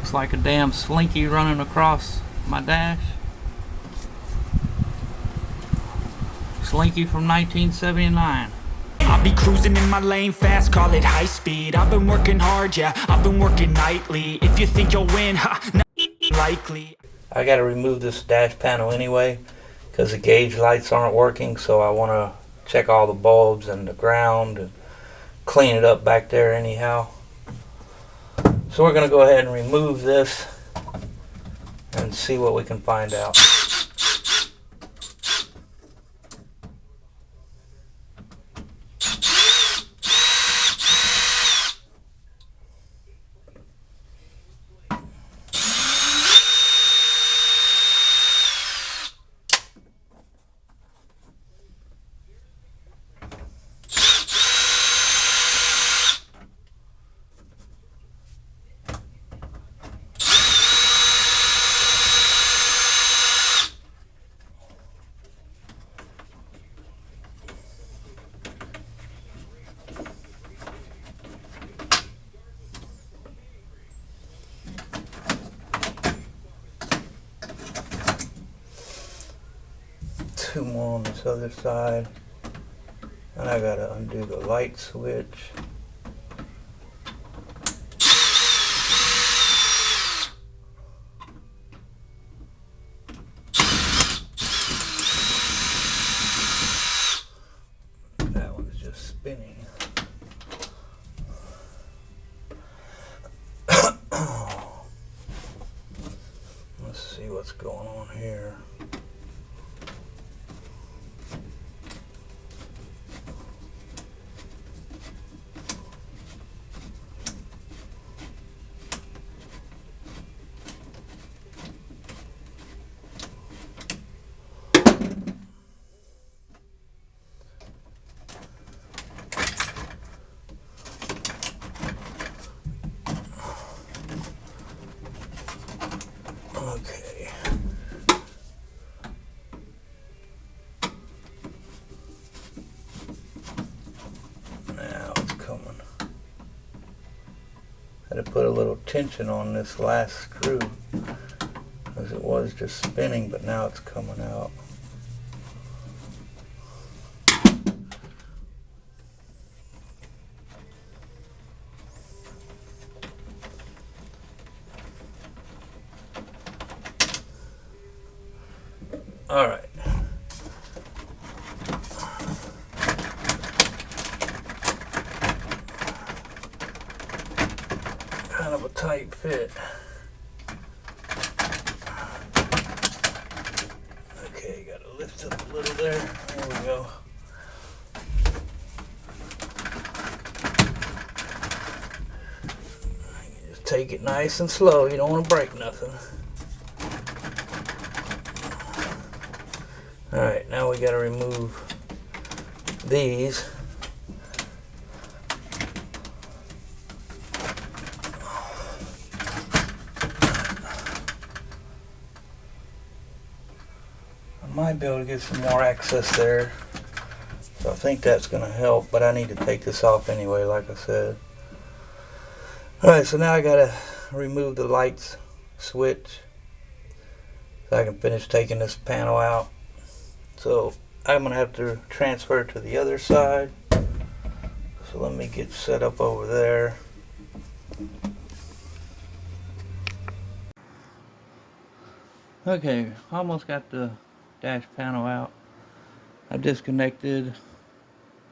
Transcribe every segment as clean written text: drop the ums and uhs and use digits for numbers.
Looks like a damn slinky running across my dash. Slinky from 1979. I'll be cruising in my lane fast, call it high speed. I've been working hard, yeah, I've been working nightly. If you think you'll win, ha, not likely. I gotta remove this dash panel anyway because the gauge lights aren't working, so I want to check all the bulbs and the ground and clean it up back there anyhow. So we're gonna go ahead and remove this and see what we can find out. Two more on this other side, and I gotta undo the light switch. That one's just spinning. Let's see what's going on here. Okay. Now it's coming. Had to put a little tension on this last screw because it was just spinning, but now it's coming out. All right. Kind of a tight fit. Okay, gotta lift up a little there. There we go. You just take it nice and slow. You don't want to break nothing. Alright, now we gotta remove these. I might be able to get some more access there. So I think that's gonna help, but I need to take this off anyway, like I said. Alright, so now I gotta remove the lights switch so I can finish taking this panel out. So I'm going to have to transfer to the other side. So let me get set up over there. Okay, almost got the dash panel out. I disconnected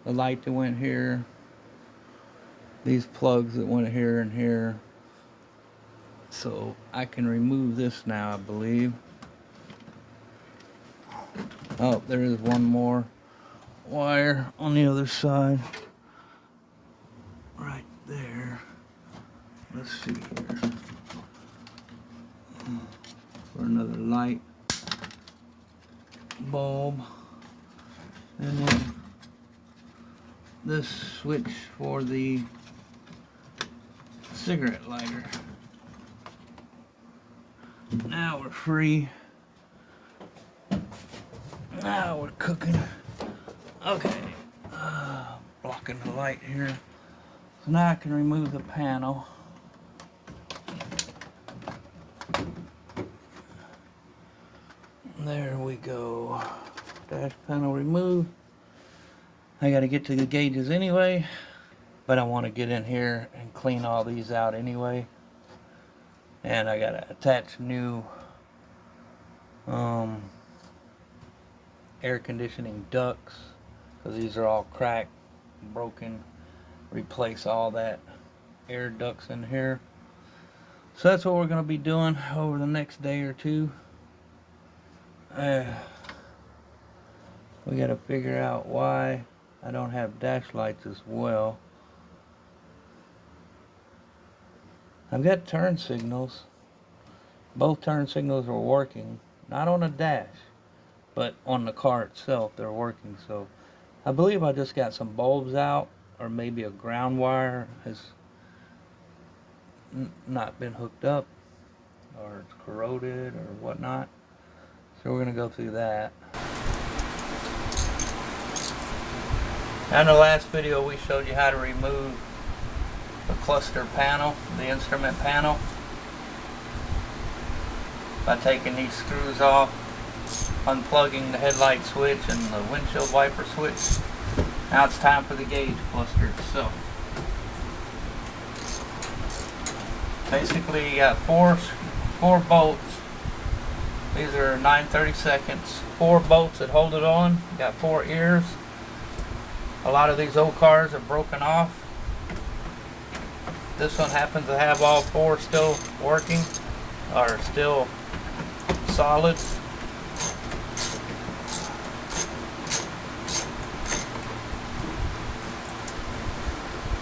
the light that went here, these plugs that went here and here. So I can remove this now, I believe. Oh, there is one more wire on the other side. Right there. Let's see here. For another light bulb. And then this switch for the cigarette lighter. Now we're free. Now we're cooking. Okay, blocking the light here. So now I can remove the panel. There we go. Dash panel removed. I got to get to the gauges anyway, but I want to get in here and clean all these out anyway. And I got to attach new air conditioning ducts, because these are all cracked, broken. Replace all that air ducts in here. So that's what we're going to be doing over the next day or two. We got to figure out why I don't have dash lights as well. I've got turn signals. Both turn signals are working. Not on the dash, but on the car itself they're working. So I believe I just got some bulbs out, or maybe a ground wire has not been hooked up, or it's corroded or whatnot. So we're going to go through that. In the last video we showed you how to remove the cluster panel, the instrument panel, by taking these screws off, unplugging the headlight switch and the windshield wiper switch. Now it's time for the gauge cluster itself. Basically you got four bolts. These are 9/32, 4 bolts that hold it on. You got 4 ears. A lot of these old cars are broken off. This one happens to have all 4 still working, or still solid.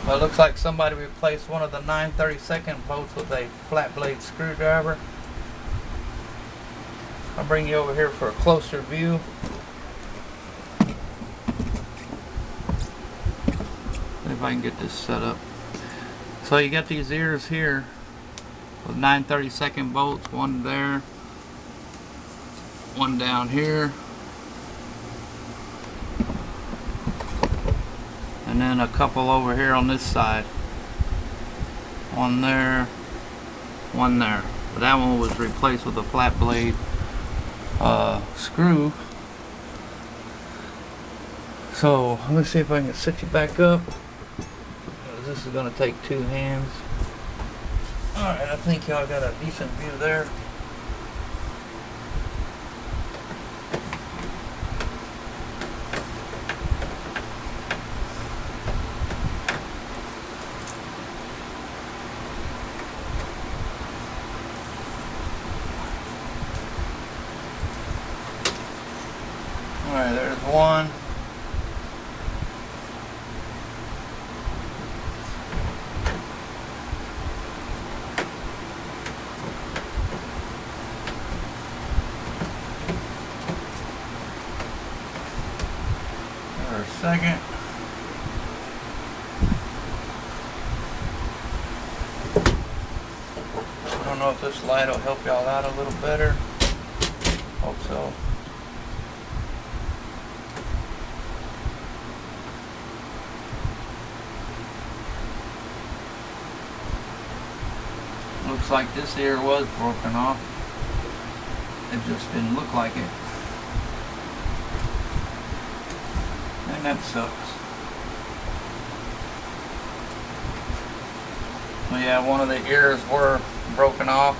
Well, it looks like somebody replaced one of the 9/32 bolts with a flat blade screwdriver. I'll bring you over here for a closer view. If I can get this set up. So you got these ears here with 9/32 bolts, one there, one down here, and then a couple over here on this side. One there, one there. But that one was replaced with a flat blade screw. So let's see if I can set you back up. This is going to take 2 hands. Alright, I think y'all got a decent view there. Alright, there's one. Second. I don't know if this light will help y'all out a little better. Hope so. Looks like this ear was broken off. It just didn't look like it. And that sucks. Well, yeah, one of the ears were broken off.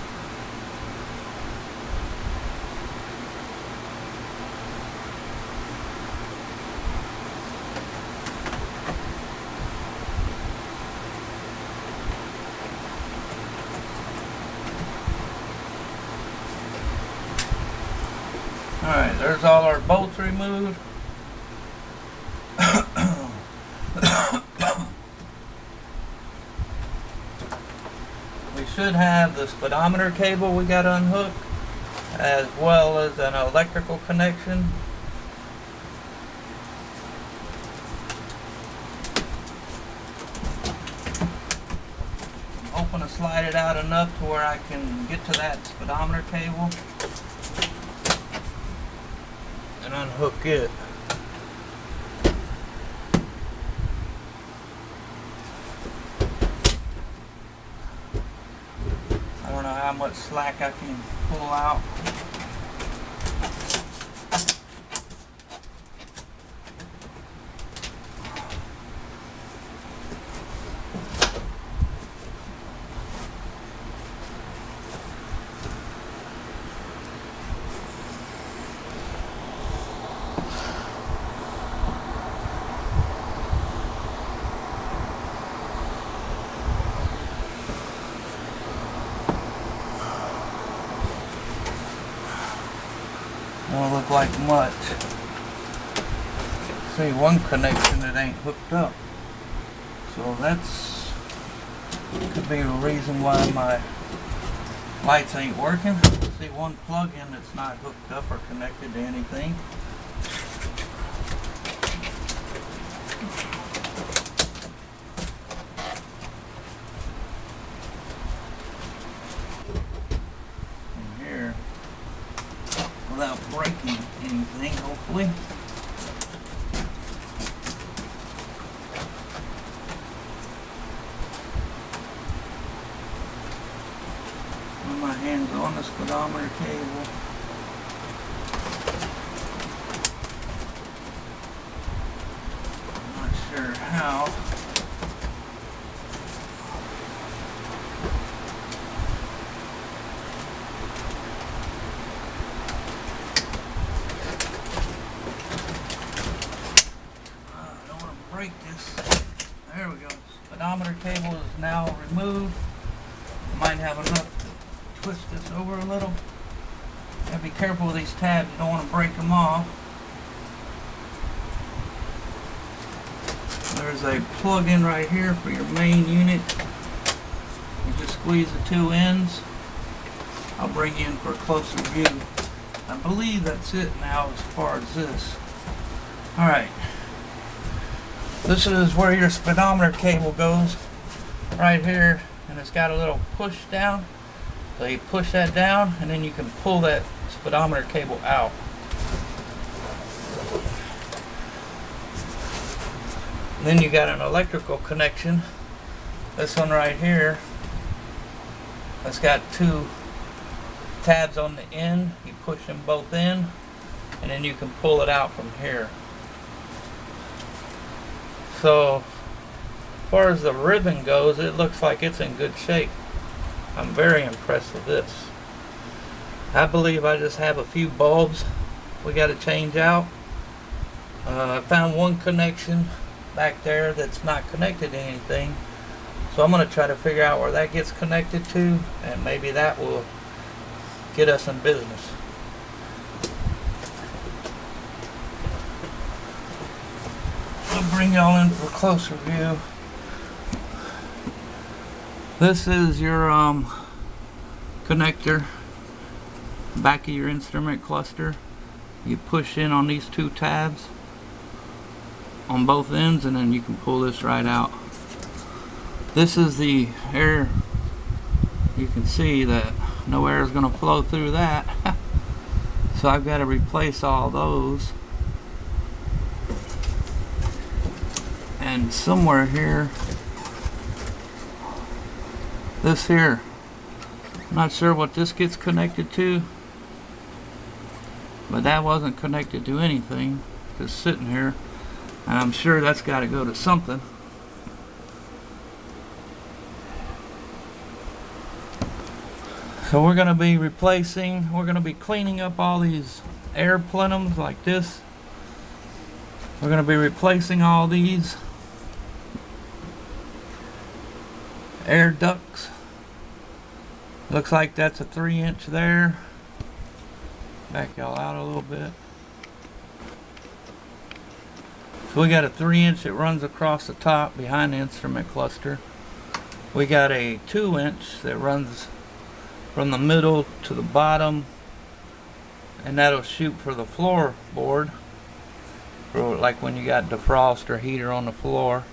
Alright, there's all our bolts removed. We should have the speedometer cable we got unhooked, as well as an electrical connection. I'm hoping to slide it out enough to where I can get to that speedometer cable and unhook it. I don't know how much slack I can pull out. Don't look like much. See, one connection that ain't hooked up. So that's could be the reason why my lights ain't working. See, one plug-in that's not hooked up or connected to anything. And here, without breaking anything, hopefully. My hands on the speedometer cable. I'm not sure how. I don't want to break this. There we go. Speedometer cable is now removed. Might have enough to twist this over a little. Gotta be careful with these tabs, you don't want to break them off. There's a plug-in right here for your main unit. You just squeeze the two ends. I'll bring you in for a closer view. I believe that's it now as far as this. Alright. This is where your speedometer cable goes. Right here. And it's got a little push down. So you push that down and then you can pull that speedometer cable out. Then you got an electrical connection. This one right here, it's got two tabs on the end. You push them both in and then you can pull it out from here. So as far as the ribbon goes, it looks like it's in good shape. I'm very impressed with this. I believe I just have a few bulbs we got to change out. I found one connection back there that's not connected to anything, so I'm going to try to figure out where that gets connected to, and maybe that will get us in business. I'll bring y'all in for a closer view. This is your connector, back of your instrument cluster. You push in on these two tabs on both ends and then you can pull this right out. This is the air. You can see that no air is going to flow through that. So I've got to replace all those. And somewhere here, this here, I'm not sure what this gets connected to, but that wasn't connected to anything, just sitting here, and I'm sure that's got to go to something. So we're going to be replacing, we're going to be cleaning up all these air plenums like this. We're going to be replacing all these air ducts. Looks like that's a 3-inch there. Back y'all out a little bit. So we got a 3-inch that runs across the top behind the instrument cluster. We got a 2-inch that runs from the middle to the bottom, and that'll shoot for the floorboard, for like when you got defrost or heater on the floor.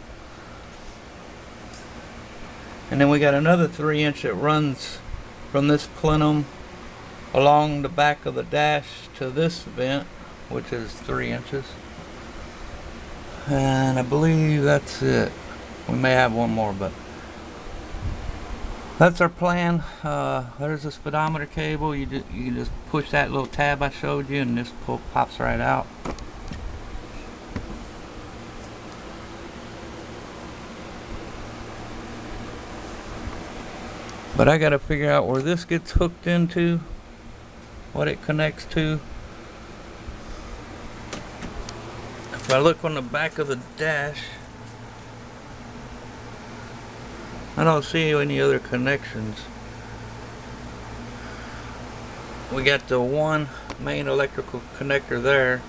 And then we got another 3-inch that runs from this plenum along the back of the dash to this vent, which is 3 inches. And I believe that's it. We may have one more, but that's our plan. There's a speedometer cable. You can just push that little tab I showed you and this pops right out. But I got to figure out where this gets hooked into, what it connects to. If I look on the back of the dash, I don't see any other connections. we got the one main electrical connector there,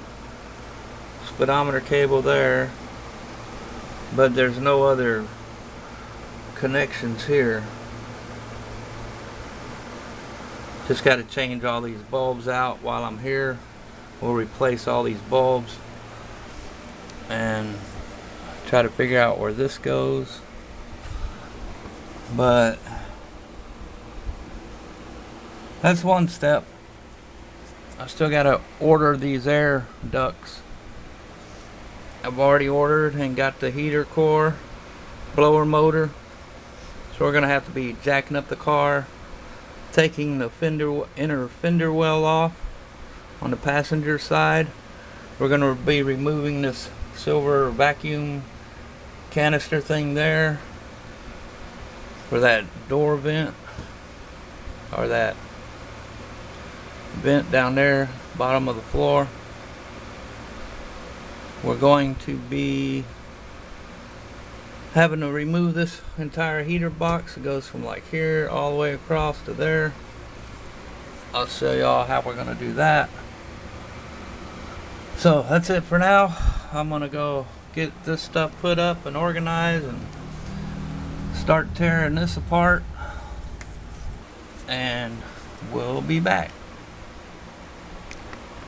speedometer cable there, but there's no other connections here. Just got to change all these bulbs out while I'm here. We'll replace all these bulbs and try to figure out where this goes. But that's one step. I still got to order these air ducts. I've already ordered and got the heater core, blower motor. So we're going to have to be jacking up the car, taking the inner fender well off on the passenger side. We're going to be removing this silver vacuum canister thing there for that door vent, or that vent down there, bottom of the floor. We're going to be having to remove this entire heater box. It goes from like here all the way across to there. I'll show y'all how we're going to do that. So that's it for now. I'm going to go get this stuff put up and organized and start tearing this apart, and we'll be back.